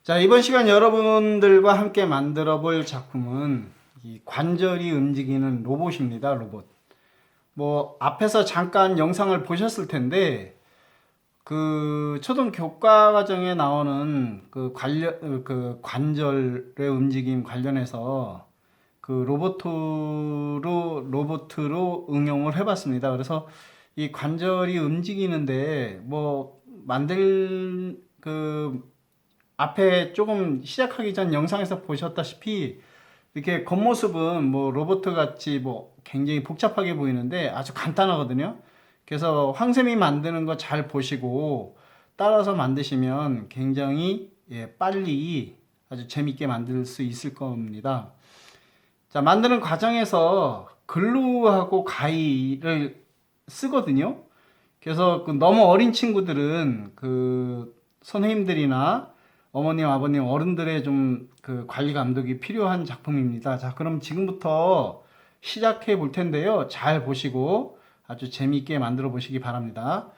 자, 이번 시간 여러분들과 함께 만들어 볼 작품은 이 관절이 움직이는 로봇입니다. 로봇. 뭐 앞에서 잠깐 영상을 보셨을 텐데 그 초등 교과 과정에 나오는 그 관절의 움직임 관련해서 그 로봇으로 응용을 해봤습니다. 그래서 이 관절이 움직이는데 뭐 만들 앞에 조금 시작하기 전 영상에서 보셨다시피 이렇게 겉모습은 뭐 로봇 같이 뭐 굉장히 복잡하게 보이는데 아주 간단하거든요. 그래서 황쌤이 만드는 거 잘 보시고 따라서 만드시면 굉장히 빨리 아주 재밌게 만들 수 있을 겁니다. 자, 만드는 과정에서 글루하고 가위를 쓰거든요. 그래서 너무 어린 친구들은 그 선생님들이나 어머님, 아버님, 어른들의 좀 그 관리 감독이 필요한 작품입니다. 자, 그럼 지금부터 시작해 볼 텐데요. 잘 보시고 아주 재미있게 만들어 보시기 바랍니다.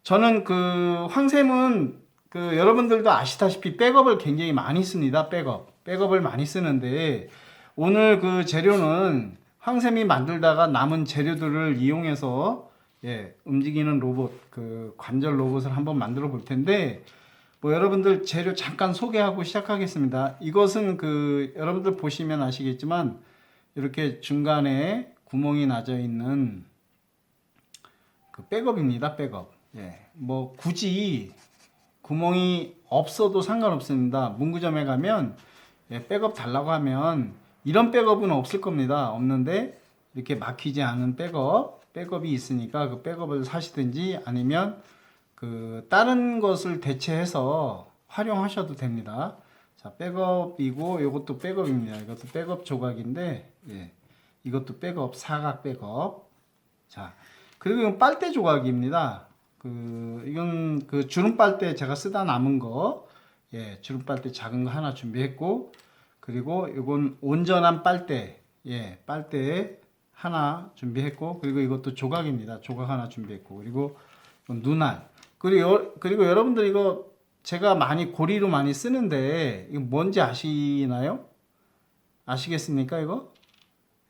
저는 그 황샘은 그 여러분들도 아시다시피 백업을 굉장히 많이 씁니다. 백업을 많이 쓰는데 오늘 그 재료는 황샘이 만들다가 남은 재료들을 이용해서 움직이는 로봇, 그 관절 로봇을 한번 만들어 볼 텐데 뭐 여러분들 재료 잠깐 소개하고 시작하겠습니다. 이것은 그 여러분들 보시면 아시겠지만 이렇게 중간에 구멍이 나져 있는 그 백업입니다. 백업. 뭐 굳이 구멍이 없어도 상관없습니다. 문구점에 가면 백업 달라고 하면 이런 백업은 없을 겁니다. 없는데 이렇게 막히지 않은 백업이 있으니까 그 백업을 사시든지 아니면 그 다른 것을 대체해서 활용하셔도 됩니다. 자, 백업이고 이것도 백업입니다. 이것도 백업 조각인데 이것도 백업, 사각 백업. 자, 그리고 이건 빨대 조각입니다. 이건 그 주름 빨대 제가 쓰다 남은 거, 주름 빨대 작은 거 하나 준비했고, 그리고 이건 온전한 빨대, 빨대 하나 준비했고, 그리고 이것도 조각입니다. 조각 하나 준비했고, 그리고 이건 눈알. 그리고 여러분들 이거 제가 많이 고리로 많이 쓰는데 이거 뭔지 아시나요? 아시겠습니까 이거?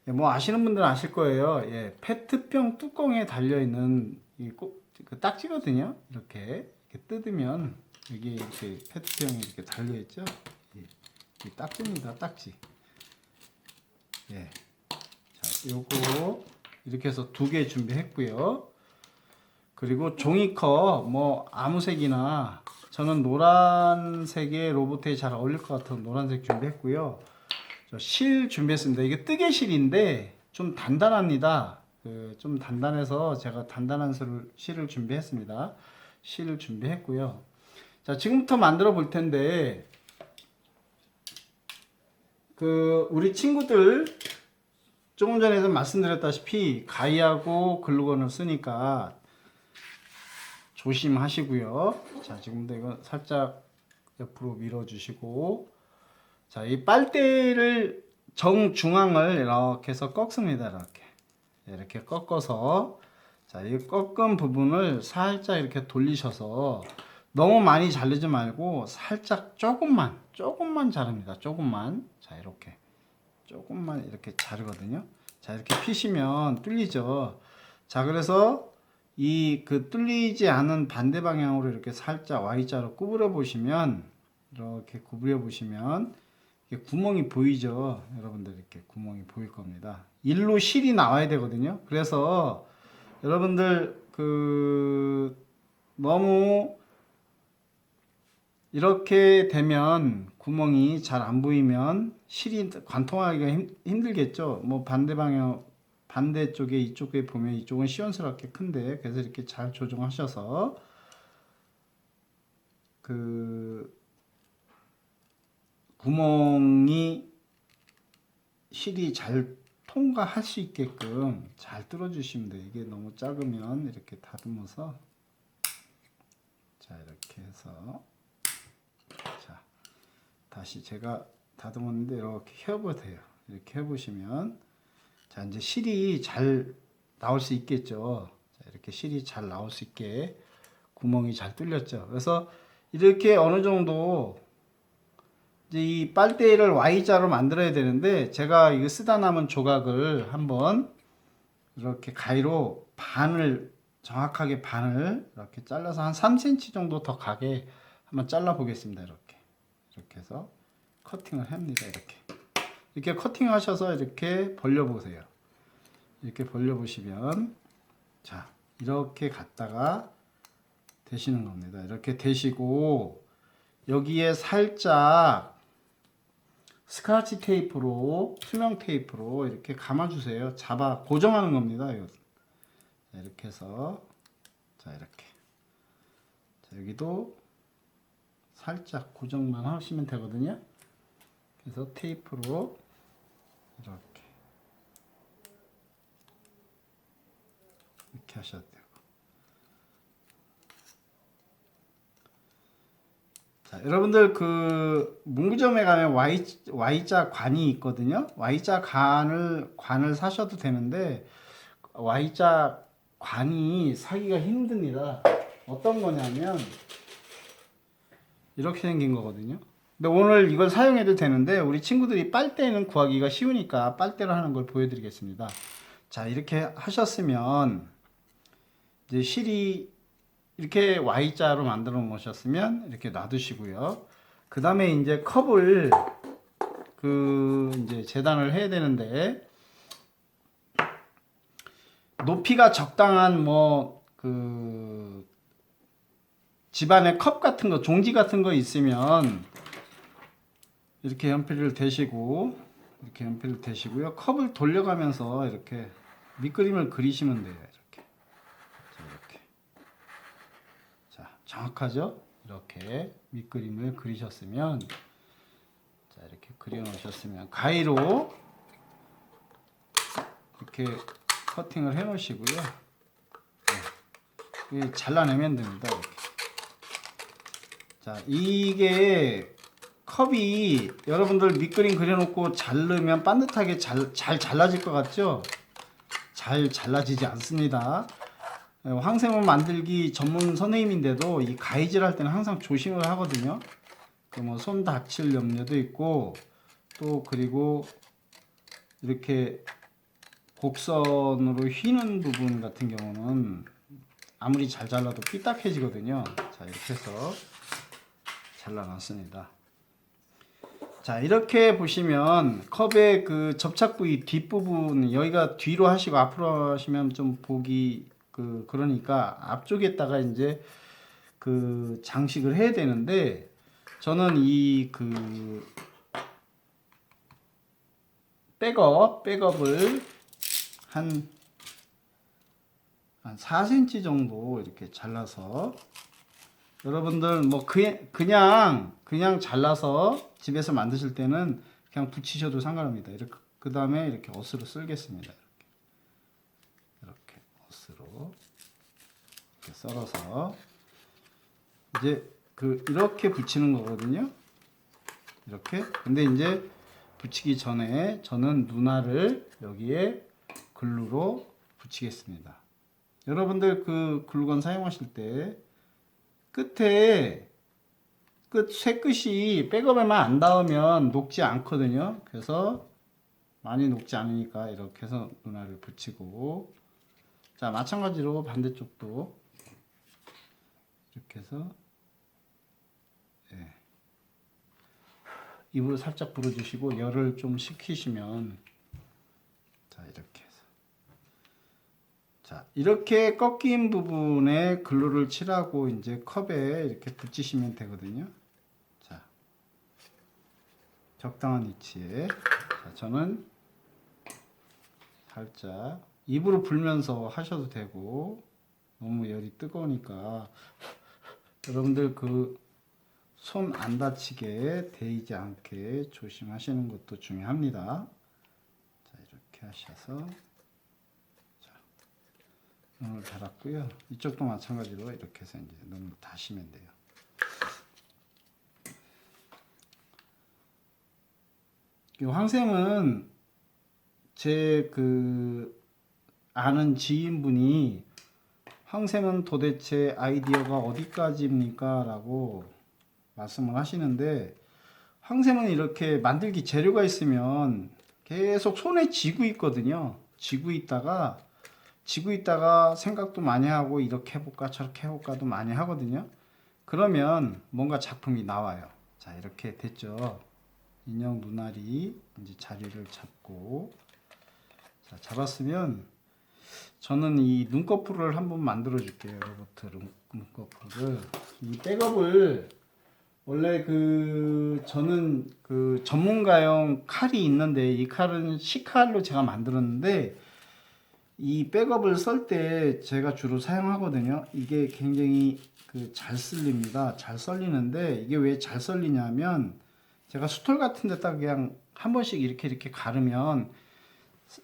뭐 아시는 분들은 아실 거예요. 페트병 뚜껑에 달려 있는 그 딱지거든요. 이렇게 뜯으면 여기 이렇게 페트병이 이렇게 달려 있죠. 이 딱지입니다. 딱지. 자, 요거 이렇게 해서 2개 준비했고요. 그리고 종이컵 뭐 아무 색이나 저는 노란색의 로봇에 잘 어울릴 것 같아서 노란색 준비했고요. 실 준비했습니다. 이게 뜨개실인데 좀 단단합니다. 좀 단단해서 제가 단단한 실을 준비했습니다. 실을 준비했고요. 자, 지금부터 만들어 볼 텐데 우리 친구들 조금 전에도 말씀드렸다시피 가위하고 글루건을 쓰니까 조심하시고요. 자, 지금부터 이거 살짝 옆으로 밀어주시고, 자, 이 빨대를 정중앙을 이렇게 해서 꺾습니다. 이렇게 꺾어서, 자, 이 꺾은 부분을 살짝 이렇게 돌리셔서 너무 많이 자르지 말고 살짝 조금만 자릅니다. 조금만. 자, 이렇게 조금만 이렇게 자르거든요. 자, 이렇게 피시면 뚫리죠. 자, 그래서 뚫리지 않은 반대 방향으로 이렇게 살짝 Y자로 구부려 보시면, 이렇게 구부려 보시면, 구멍이 보이죠? 여러분들 이렇게 구멍이 보일 겁니다. 일로 실이 나와야 되거든요. 그래서 여러분들 너무 이렇게 되면 구멍이 잘 안 보이면 실이 관통하기가 힘들겠죠? 뭐 반대쪽에 이쪽에 보면 이쪽은 시원스럽게 큰데 그래서 이렇게 잘 조정하셔서 구멍이 실이 잘 통과할 수 있게끔 잘 뚫어 주시면 돼요. 이게 너무 작으면 이렇게 다듬어서 자, 이렇게 해서 자, 다시 제가 다듬었는데 이렇게 해보세요. 이렇게 해보시면 자, 이제 실이 잘 나올 수 있겠죠. 자, 이렇게 실이 잘 나올 수 있게 구멍이 잘 뚫렸죠. 그래서 이렇게 어느 정도 이제 이 빨대를 Y자로 만들어야 되는데 제가 이거 쓰다 남은 조각을 한번 이렇게 가위로 반을 정확하게 반을 이렇게 잘라서 한 3cm 정도 더 가게 한번 잘라 보겠습니다. 이렇게 해서 커팅을 합니다. 이렇게 커팅 하셔서 이렇게 벌려 보세요. 이렇게 벌려 보시면 자 이렇게 갖다가 대시는 겁니다. 이렇게 대시고 여기에 살짝 스카치 테이프로 투명 테이프로 이렇게 감아주세요. 잡아 고정하는 겁니다. 자, 이렇게 해서 자 이렇게 자, 여기도 살짝 고정만 하시면 되거든요. 그래서 테이프로 이렇게 하셔도 돼요. 자, 여러분들 그 문구점에 가면 Y자 관이 있거든요. Y자 관을 사셔도 되는데 Y자 관이 사기가 힘듭니다. 어떤 거냐면 이렇게 생긴 거거든요. 근데 오늘 이걸 사용해도 되는데 우리 친구들이 빨대는 구하기가 쉬우니까 빨대로 하는 걸 보여드리겠습니다. 자, 이렇게 하셨으면 이제 실이 이렇게 Y자로 만들어 놓으셨으면 이렇게 놔두시고요. 그 다음에 이제 컵을 이제 재단을 해야 되는데 높이가 적당한 집안에 컵 같은 거, 종지 같은 거 있으면 이렇게 연필을 대시고 컵을 돌려가면서 이렇게 밑그림을 그리시면 돼요. 이렇게. 자, 정확하죠? 이렇게 밑그림을 그리셨으면 자, 이렇게 그려 놓으셨으면 가위로 이렇게 커팅을 해 놓으시고요. 네, 잘라내면 됩니다. 이렇게. 자, 이게 컵이 여러분들 밑그림 그려놓고 자르면 반듯하게 잘 잘라질 것 같죠? 잘 잘라지지 않습니다. 황새문 만들기 전문 선생님인데도 이 가위질 할 때는 항상 조심을 하거든요. 손 다칠 염려도 있고 또 그리고 이렇게 곡선으로 휘는 부분 같은 경우는 아무리 잘 잘라도 삐딱해지거든요. 자, 이렇게 해서 잘라놨습니다. 자, 이렇게 보시면 컵의 그 접착 부위 뒷부분 여기가 뒤로 하시고 앞으로 하시면 좀 보기 그러니까 앞쪽에다가 이제 그 장식을 해야 되는데 저는 이 백업을 한 4cm 정도 이렇게 잘라서 여러분들 그냥 잘라서 집에서 만드실 때는 그냥 붙이셔도 상관없습니다. 이렇게 그 다음에 이렇게 어스로 쓸겠습니다. 이렇게 어스로 이렇게 썰어서 이제 이렇게 붙이는 거거든요. 이렇게. 근데 이제 붙이기 전에 저는 눈알을 여기에 글루로 붙이겠습니다. 여러분들 글루건 사용하실 때 끝에 쇠끝이 백업에만 안 닿으면 녹지 않거든요. 그래서 많이 녹지 않으니까 이렇게 해서 눈알을 붙이고 자, 마찬가지로 반대쪽도 이렇게 해서 입으로 살짝 불어주시고 열을 좀 식히시면 자, 이렇게 해서 자, 이렇게 꺾인 부분에 글루를 칠하고 이제 컵에 이렇게 붙이시면 되거든요. 자, 적당한 위치에 자, 저는 살짝 입으로 불면서 하셔도 되고 너무 열이 뜨거우니까 여러분들 손 안 다치게 데이지 않게 조심하시는 것도 중요합니다. 자, 이렇게 하셔서 자, 눈을 달았고요. 이쪽도 마찬가지로 이렇게 해서 이제 눈을 다시면 돼요. 이 황샘은 제 아는 지인분이 황샘은 도대체 아이디어가 어디까지입니까? 라고 말씀을 하시는데 황샘은 이렇게 만들기 재료가 있으면 계속 손에 쥐고 있거든요. 쥐고 있다가 생각도 많이 하고 이렇게 해볼까 저렇게 해볼까도 많이 하거든요. 그러면 뭔가 작품이 나와요. 자, 이렇게 됐죠. 인형 눈알이 이제 자리를 잡고, 자, 잡았으면 저는 이 눈꺼풀을 한번 만들어 줄게요. 로봇 눈꺼풀을. 이 백업을 원래 저는 전문가용 칼이 있는데 이 칼은 C칼로 제가 만들었는데 이 백업을 썰 때 제가 주로 사용하거든요. 이게 굉장히 잘 썰립니다. 잘 썰리는데 이게 왜 잘 썰리냐면 제가 수톨 같은 데다 그냥 한 번씩 이렇게 가르면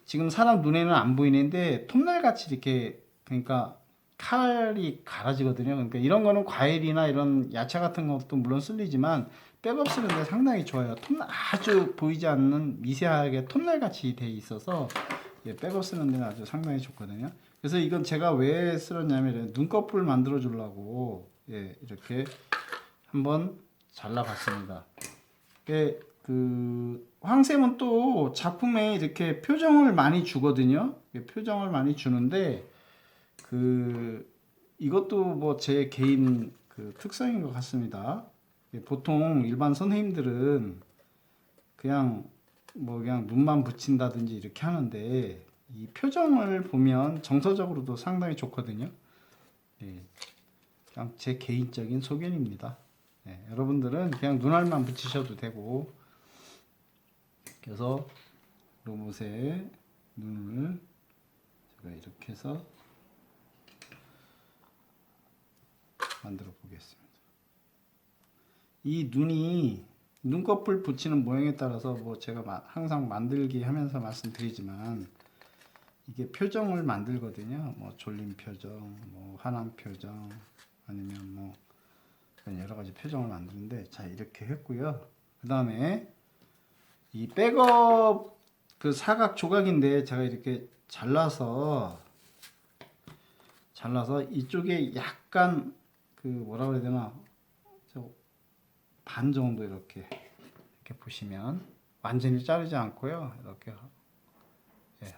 지금 사람 눈에는 안 보이는데 톱날 같이 이렇게, 그러니까 칼이 갈아지거든요. 그러니까 이런 거는 과일이나 이런 야채 같은 것도 물론 쓸리지만 백업 쓰는데 상당히 좋아요. 톱날 아주 보이지 않는 미세하게 톱날 같이 돼 있어서 예, 백업 쓰는 데는 아주 상당히 좋거든요. 그래서 이건 제가 왜 쓸었냐면 눈꺼풀 만들어 주려고 예, 이렇게 한번 잘라 봤습니다. 황샘은 또 작품에 이렇게 표정을 많이 주거든요. 표정을 많이 주는데 이것도 뭐 제 개인 특성인 것 같습니다. 보통 일반 선생님들은 그냥 그냥 눈만 붙인다든지 이렇게 하는데 이 표정을 보면 정서적으로도 상당히 좋거든요. 예, 그냥 제 개인적인 소견입니다. 예, 여러분들은 그냥 눈알만 붙이셔도 되고, 그래서 로봇의 눈을 제가 이렇게 해서 만들어 보겠습니다. 이 눈이 눈꺼풀 붙이는 모양에 따라서 뭐 제가 항상 만들기 하면서 말씀드리지만 이게 표정을 만들거든요. 뭐 졸린 표정, 뭐 화난 표정, 아니면 뭐 여러 가지 표정을 만드는데, 자, 이렇게 했고요. 그 다음에 이 백업 사각 조각인데 제가 이렇게 잘라서 이쪽에 약간 뭐라 그래야 되나, 반 정도 이렇게 보시면 완전히 자르지 않고요. 이렇게 예,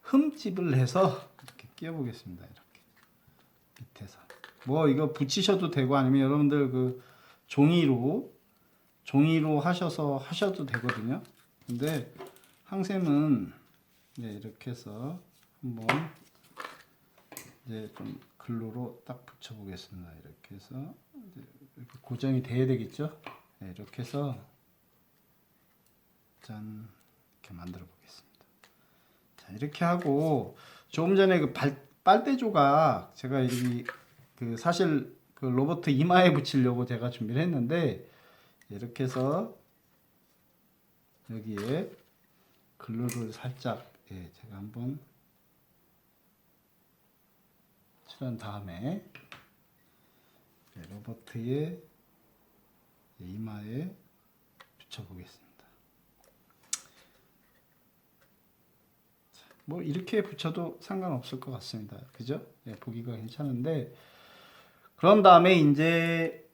흠집을 해서 이렇게 끼워 보겠습니다. 이렇게 밑에서 뭐 이거 붙이셔도 되고 아니면 여러분들 종이로 하셔도 되거든요. 근데 황샘은 이렇게 해서 한번 이제 좀 글루로 딱 붙여 보겠습니다. 이렇게 해서 이렇게 고정이 돼야 되겠죠. 네, 이렇게 해서 짠, 이렇게 만들어 보겠습니다. 자, 이렇게 하고 조금 전에 빨대 조각 제가 사실 로봇 이마에 붙이려고 제가 준비를 했는데 이렇게 해서 여기에 글루를 살짝 제가 한번 칠한 다음에 로봇의 이마에 붙여보겠습니다. 뭐 이렇게 붙여도 상관없을 것 같습니다. 그죠? 보기가 괜찮은데, 그런 다음에 이제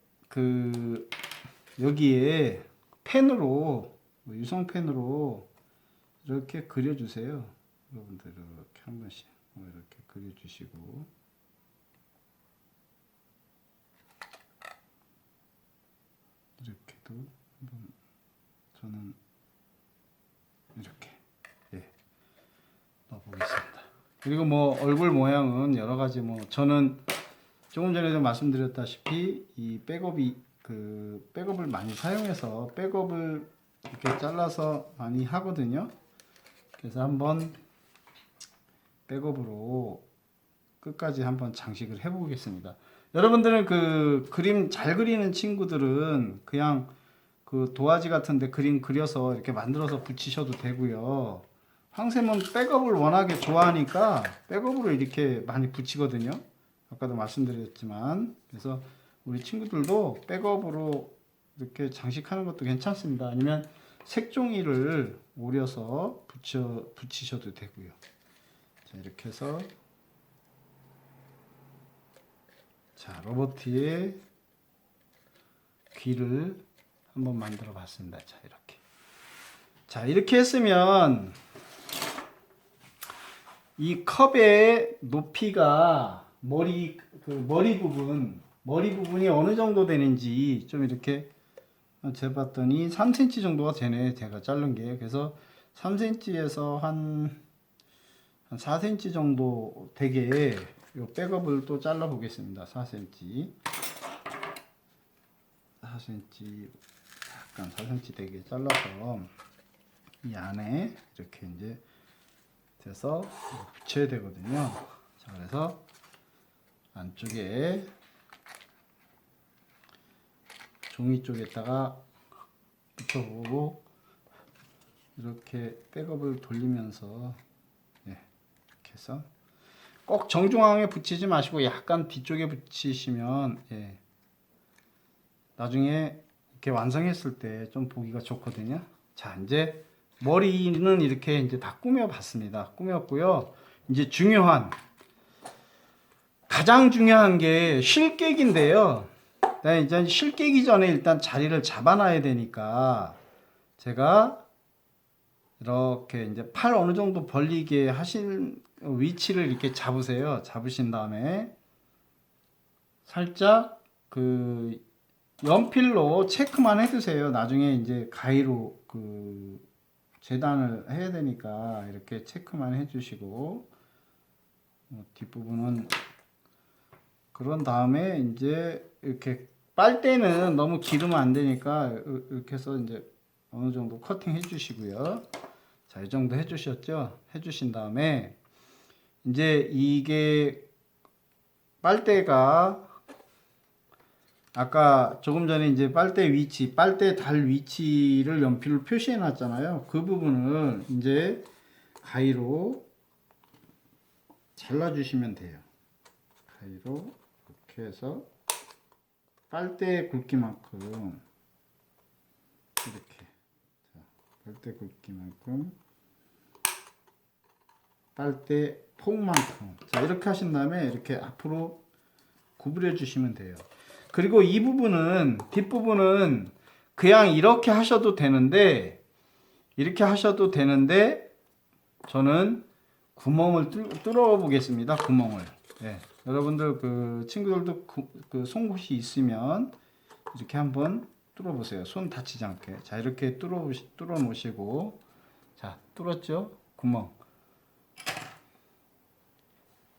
여기에 펜으로 유성 펜으로 이렇게 그려주세요. 여러분들 이렇게 한 번씩 이렇게 그려주시고, 이렇게도 한번 저는 이렇게 넣어보겠습니다. 그리고 뭐 얼굴 모양은 여러 가지 저는 조금 전에도 말씀드렸다시피 이 백업을 많이 사용해서 백업을 이렇게 잘라서 많이 하거든요. 그래서 한번 백업으로 끝까지 한번 장식을 해보겠습니다. 여러분들은 그림 잘 그리는 친구들은 그냥 도화지 같은데 그림 그려서 이렇게 만들어서 붙이셔도 되고요. 황샘은 백업을 워낙에 좋아하니까 백업으로 이렇게 많이 붙이거든요. 아까도 말씀드렸지만, 그래서 우리 친구들도 백업으로 이렇게 장식하는 것도 괜찮습니다. 아니면 색종이를 오려서 붙이셔도 되고요. 자, 이렇게 해서 로봇의 귀를 한번 만들어 봤습니다. 자, 이렇게. 자, 이렇게 했으면 이 컵의 높이가 머리 부분이 어느 정도 되는지 좀 이렇게 재봤더니 3cm 정도가 되네. 제가 자른 게. 그래서 3cm에서 한 4cm 정도 되게 요 백업을 또 잘라 보겠습니다. 4cm. 4cm 약간 4cm 되게 잘라서 이 안에 이렇게 이제 돼서 붙여야 되거든요. 자, 그래서 안쪽에 종이 쪽에다가 붙여보고 이렇게 백업을 돌리면서 이렇게 해서 꼭 정중앙에 붙이지 마시고 약간 뒤쪽에 붙이시면 나중에 이렇게 완성했을 때 좀 보기가 좋거든요. 자, 이제 머리는 이렇게 이제 다 꾸며 봤습니다. 꾸몄고요. 이제 가장 중요한 게 실객인데요. 이제 실객이 전에 일단 자리를 잡아놔야 되니까 제가 이렇게 이제 팔 어느 정도 벌리게 하신 위치를 이렇게 잡으세요. 잡으신 다음에 살짝 그 연필로 체크만 해두세요. 나중에 이제 가위로 재단을 해야 되니까 이렇게 체크만 해주시고 뒷부분은 그런 다음에 이제 이렇게 빨대는 너무 기르면 안 되니까 이렇게 해서 이제 어느 정도 커팅 해주시고요. 자, 이 정도 해주셨죠? 해주신 다음에 이제 이게 빨대가 아까 조금 전에 이제 빨대 달 위치를 연필로 표시해 놨잖아요. 그 부분을 이제 가위로 잘라주시면 돼요. 가위로 이렇게 해서 빨대 굵기만큼 이렇게 빨대 굵기만큼 빨대 폭만큼 자, 이렇게 하신 다음에 이렇게 앞으로 구부려 주시면 돼요. 그리고 이 부분은 뒷부분은 그냥 이렇게 하셔도 되는데 저는 구멍을 뚫어 보겠습니다. 구멍을. 여러분들 그 친구들도 그 송곳이 있으면 이렇게 한번 뚫어 보세요. 손 다치지 않게. 자, 이렇게 뚫어 놓으시고 자, 뚫었죠? 구멍.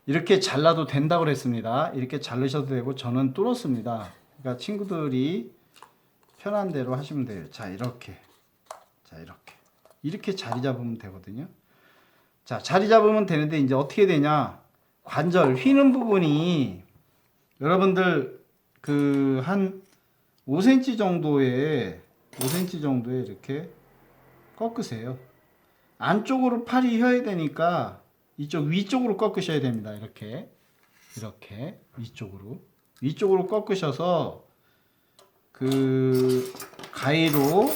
이렇게 잘라도 된다고 그랬습니다. 이렇게 자르셔도 되고 저는 뚫었습니다. 그러니까 친구들이 편한 대로 하시면 돼요. 자, 이렇게. 이렇게 자리 잡으면 되거든요. 자, 자리 잡으면 되는데 이제 어떻게 되냐? 관절 휘는 부분이 여러분들 그 한 5cm 정도에 이렇게 꺾으세요. 안쪽으로 팔이 휘어야 되니까 이쪽 위쪽으로 꺾으셔야 됩니다. 이렇게 위쪽으로 꺾으셔서 그 가위로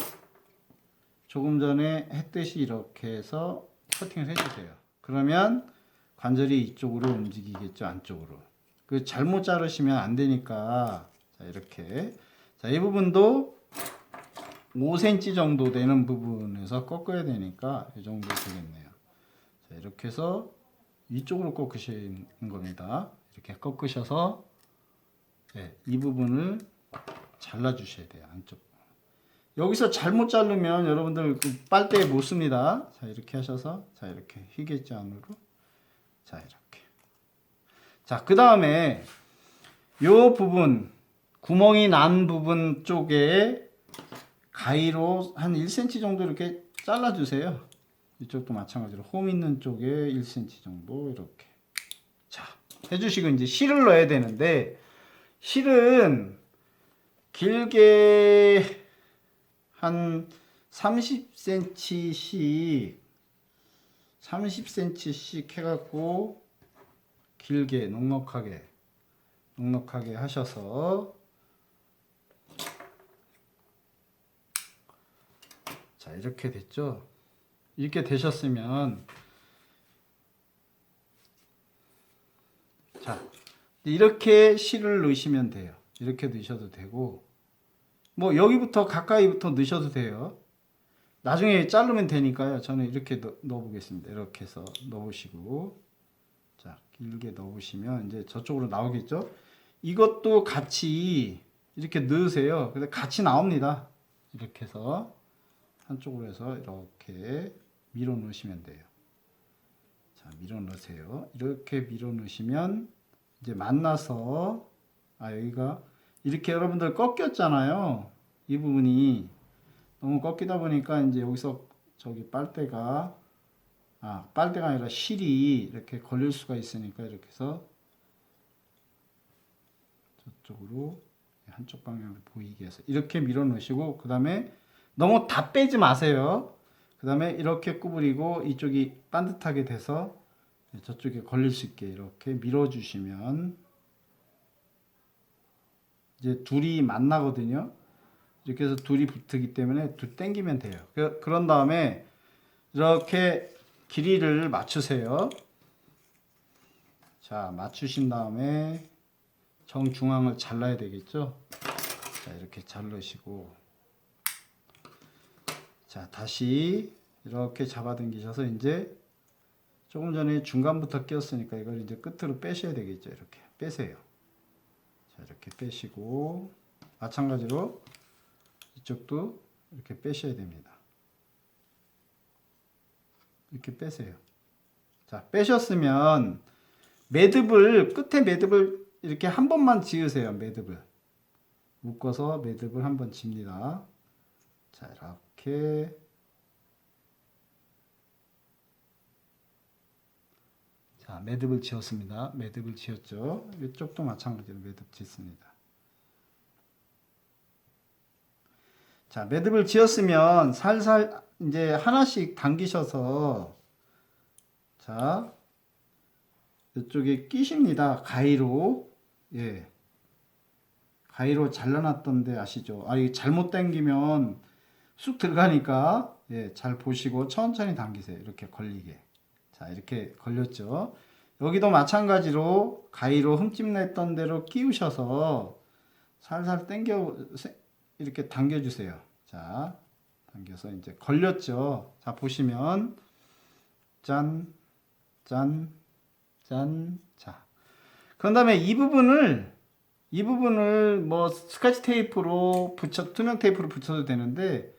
조금 전에 했듯이 이렇게 해서 커팅을 해주세요. 그러면 관절이 이쪽으로 움직이겠죠. 안쪽으로. 그 잘못 자르시면 안 되니까 자, 이렇게 자, 이 부분도 5cm 정도 되는 부분에서 꺾어야 되니까 이 정도 되겠네요. 자, 이렇게 해서 위쪽으로 꺾으시는 겁니다. 이렇게 꺾으셔서 이 부분을 잘라 주셔야 돼요. 안쪽. 여기서 잘못 자르면 여러분들 그 빨대에 못 씁니다. 자, 이렇게 하셔서 자, 이렇게 휘겠죠, 안으로. 자, 이렇게. 자, 그 다음에 요 부분 구멍이 난 부분 쪽에 가위로 한 1cm 정도 이렇게 잘라 주세요. 이쪽도 마찬가지로 홈 있는 쪽에 1cm 정도 이렇게. 자, 해주시고 이제 실을 넣어야 되는데 실은 길게 한 30cm씩 해갖고 길게 넉넉하게 하셔서 자, 이렇게 됐죠. 이렇게 되셨으면 자, 이렇게 실을 넣으시면 돼요. 이렇게 넣으셔도 되고 뭐 여기부터 가까이부터 넣으셔도 돼요. 나중에 자르면 되니까요. 저는 이렇게 넣어보겠습니다. 이렇게 해서 넣으시고, 자, 길게 넣으시면 이제 저쪽으로 나오겠죠? 이것도 같이 이렇게 넣으세요. 근데 같이 나옵니다. 이렇게 해서 한쪽으로 해서 이렇게 밀어 넣으시면 돼요. 자, 밀어 넣으세요. 이렇게 밀어 넣으시면 이제 만나서, 여기가 이렇게 여러분들 꺾였잖아요. 이 부분이 너무 꺾이다 보니까 이제 여기서 저기 빨대가 아니라 실이 이렇게 걸릴 수가 있으니까 이렇게 해서 저쪽으로 한쪽 방향으로 보이게 해서 이렇게 밀어 넣으시고, 그 다음에 너무 다 빼지 마세요. 그 다음에 이렇게 구부리고 이쪽이 반듯하게 돼서 저쪽에 걸릴 수 있게 이렇게 밀어 주시면 이제 둘이 만나거든요. 이렇게 해서 둘이 붙기 때문에 둘 당기면 돼요. 그런 다음에 이렇게 길이를 맞추세요. 자, 맞추신 다음에 정중앙을 잘라야 되겠죠. 자, 이렇게 자르시고, 자, 다시 이렇게 잡아당기셔서 이제 조금 전에 중간부터 끼웠으니까 이걸 이제 끝으로 빼셔야 되겠죠. 이렇게 빼세요. 자, 이렇게 빼시고, 마찬가지로 이쪽도 이렇게 빼셔야 됩니다. 이렇게 빼세요. 자, 빼셨으면 끝에 매듭을 이렇게 한 번만 지으세요. 매듭을 묶어서 매듭을 한 번 집니다. 자, 이렇게. 자, 매듭을 지었습니다. 매듭을 지었죠. 이쪽도 마찬가지로 매듭 짓습니다. 자, 매듭을 지었으면 살살 이제 하나씩 당기셔서, 자, 이쪽에 끼십니다. 가위로. 예. 가위로 잘라놨던데 아시죠? 이게 잘못 당기면 쑥 들어가니까, 예, 잘 보시고 천천히 당기세요. 이렇게 걸리게. 자, 이렇게 걸렸죠? 여기도 마찬가지로 가위로 흠집 냈던 대로 끼우셔서 살살 이렇게 당겨주세요. 자, 당겨서 이제 걸렸죠? 자, 보시면, 짠, 짠, 짠. 자, 그런 다음에 이 부분을 뭐 스카치 테이프로 투명 테이프로 붙여도 되는데,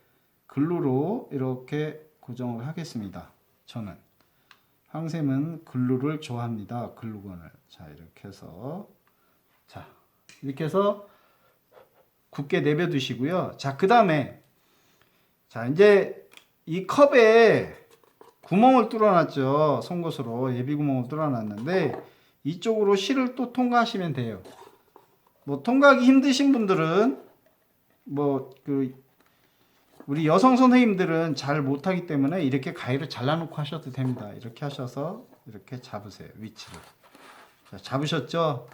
글루로 이렇게 고정을 하겠습니다. 저는. 황샘은 글루를 좋아합니다. 글루건을. 자, 이렇게 해서, 자, 이렇게 해서 굳게 내려 두시고요. 자, 그 다음에, 자, 이제 이 컵에 구멍을 뚫어놨죠. 송곳으로 예비 구멍을 뚫어놨는데, 이쪽으로 실을 또 통과하시면 돼요. 뭐 통과하기 힘드신 분들은 우리 여성 선생님들은 잘 못하기 때문에 이렇게 가위로 잘라놓고 하셔도 됩니다. 이렇게 하셔서 이렇게 잡으세요. 위치를. 자, 잡으셨죠?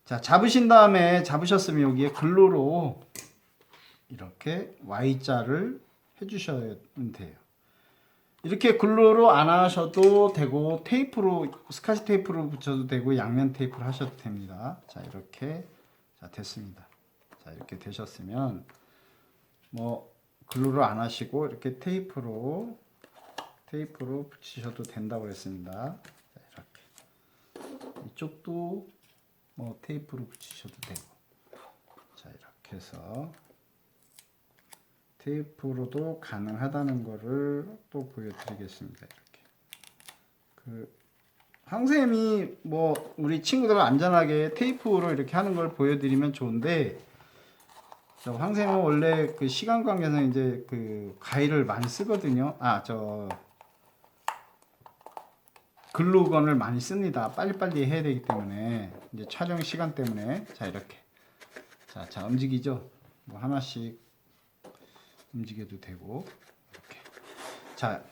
자, 잡으셨으면 여기에 글루로 이렇게 Y자를 해주셔야 돼요. 이렇게 글루로 안 하셔도 되고, 스카치 테이프로 붙여도 되고, 양면 테이프로 하셔도 됩니다. 자, 이렇게. 자, 됐습니다. 자, 이렇게 되셨으면, 뭐, 글루로 안 하시고, 이렇게 테이프로 붙이셔도 된다고 했습니다. 자, 이렇게. 이쪽도 뭐, 테이프로 붙이셔도 되고. 자, 이렇게 해서, 테이프로도 가능하다는 거를 또 보여드리겠습니다. 이렇게. 황쌤이 뭐 우리 친구들 안전하게 테이프로 이렇게 하는 걸 보여드리면 좋은데, 황쌤은 원래 그 시간 관계상 이제 그 가위를 많이 쓰거든요. 글루건을 많이 씁니다. 빨리빨리 해야 되기 때문에, 이제 촬영 시간 때문에. 자, 이렇게. 자, 움직이죠? 뭐 하나씩 움직여도 되고, 이렇게. 자,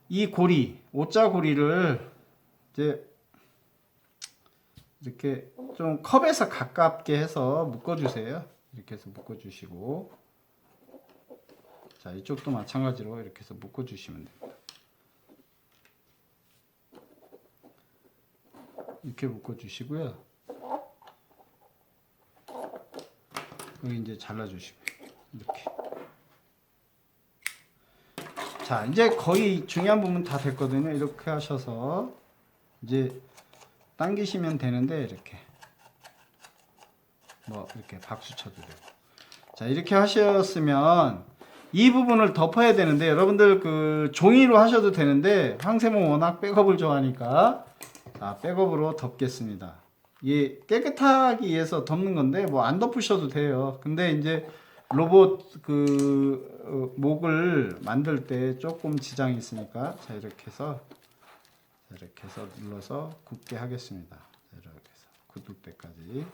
이 고리, 오자 고리를 이제 이렇게 좀 컵에서 가깝게 해서 묶어주세요. 이렇게 해서 묶어주시고, 자, 이쪽도 마찬가지로 이렇게 해서 묶어주시면 됩니다. 이렇게 묶어주시고요. 여기 이제 잘라주시고 이렇게. 자, 이제 거의 중요한 부분 다 됐거든요. 이렇게 하셔서 이제 당기시면 되는데 이렇게 뭐 이렇게 박수 쳐도 되고. 자, 이렇게 하셨으면 이 부분을 덮어야 되는데 여러분들 그 종이로 하셔도 되는데 황쌤은 워낙 백업을 좋아하니까 자, 백업으로 덮겠습니다. 이게 깨끗하기 위해서 덮는 건데 뭐 안 덮으셔도 돼요. 근데 이제 로봇 그 목을 만들 때 조금 지장이 있으니까 자, 이렇게 해서 눌러서 굳게 하겠습니다. 이렇게 해서 굳을 때까지.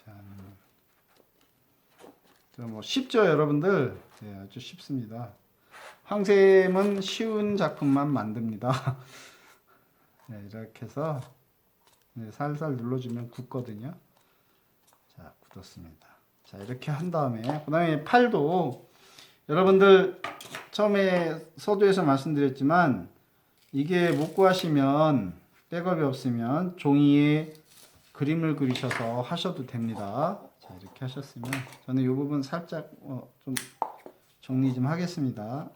자, 뭐 쉽죠, 여러분들? 네, 아주 쉽습니다. 황쌤은 쉬운 작품만 만듭니다. 네, 이렇게 해서 네, 살살 눌러주면 굳거든요. 자, 굳었습니다. 자, 이렇게 한 다음에 그 다음에 팔도 여러분들 처음에 서두에서 말씀드렸지만 이게 못 구하시면 백업이 없으면 종이에 그림을 그리셔서 하셔도 됩니다. 자, 이렇게 하셨으면 저는 이 부분 살짝 좀 정리 좀 하겠습니다.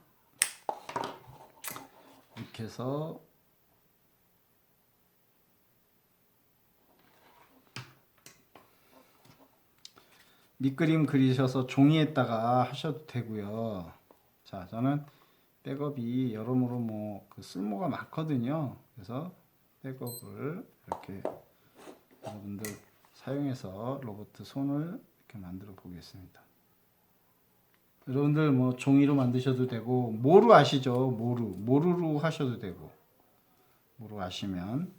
이렇게 해서 밑그림 그리셔서 종이에다가 하셔도 되고요. 자, 저는 백업이 여러모로 뭐 그 쓸모가 많거든요. 그래서 백업을 이렇게 여러분들 사용해서 로봇 손을 이렇게 만들어 보겠습니다. 여러분들 뭐 종이로 만드셔도 되고 모루 아시죠? 모루로 하셔도 되고 모루 아시면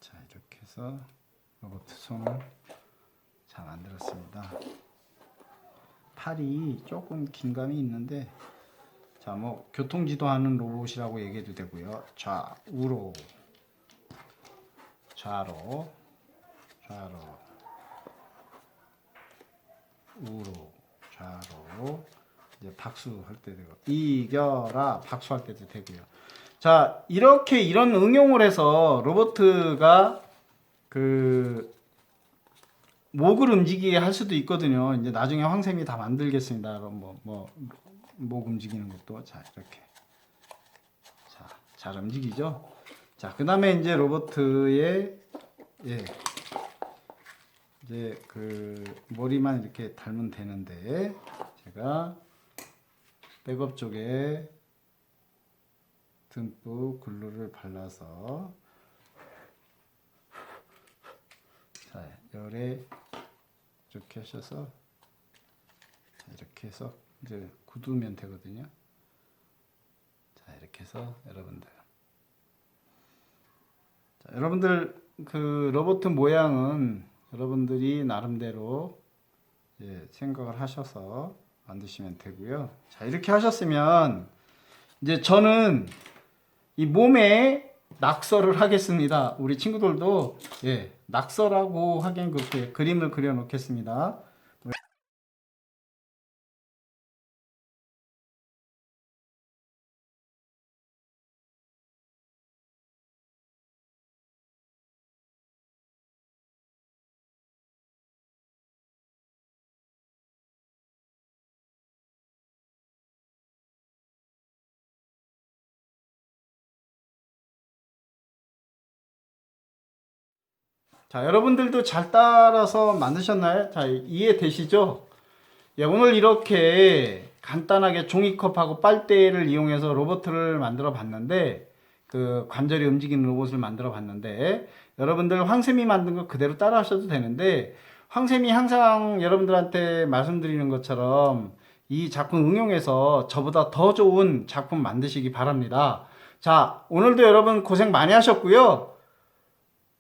자, 이렇게 해서 로봇 손을 잘 만들었습니다. 팔이 조금 긴 감이 있는데 자, 뭐 교통지도 하는 로봇이라고 얘기해도 되고요. 좌우로 좌로 우로 좌로 이제 박수 할 때 되고 이겨라 박수 할 때도 되고요. 자, 이렇게 이런 응용을 해서 로봇가 그 목을 움직이게 할 수도 있거든요. 이제 나중에 황쌤이 다 만들겠습니다. 목 움직이는 것도 자, 이렇게 자, 잘 움직이죠. 자, 그 다음에 이제 로봇의 이제 그 머리만 이렇게 달면 되는데 제가 백업 쪽에 듬뿍 글루를 발라서 자, 열에 이렇게 하셔서 자, 이렇게 해서 이제 굳으면 되거든요. 자, 이렇게 해서 여러분들 그 로봇 모양은 여러분들이 나름대로 생각을 하셔서 만드시면 되고요. 자, 이렇게 하셨으면 이제 저는 이 몸에 낙서를 하겠습니다. 우리 친구들도 낙서라고 하기엔 그렇게 그림을 그려 놓겠습니다. 자, 여러분들도 잘 따라서 만드셨나요? 자, 이해되시죠? 예, 오늘 이렇게 간단하게 종이컵하고 빨대를 이용해서 로봇을 만들어 봤는데 그 관절이 움직이는 로봇을 만들어 봤는데 여러분들 황쌤이 만든 거 그대로 따라 하셔도 되는데 황쌤이 항상 여러분들한테 말씀드리는 것처럼 이 작품 응용해서 저보다 더 좋은 작품 만드시기 바랍니다. 자, 오늘도 여러분 고생 많이 하셨고요.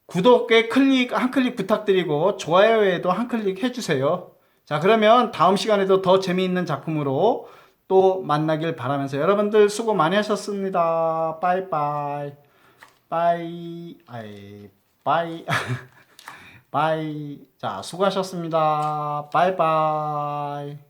구독에 한 클릭 부탁드리고 좋아요에도 한 클릭 해주세요. 자, 그러면 다음 시간에도 더 재미있는 작품으로 또 만나길 바라면서 여러분들 수고 많이 하셨습니다. 빠이빠이. 빠이. 빠이. 자, 수고하셨습니다. 빠이빠이.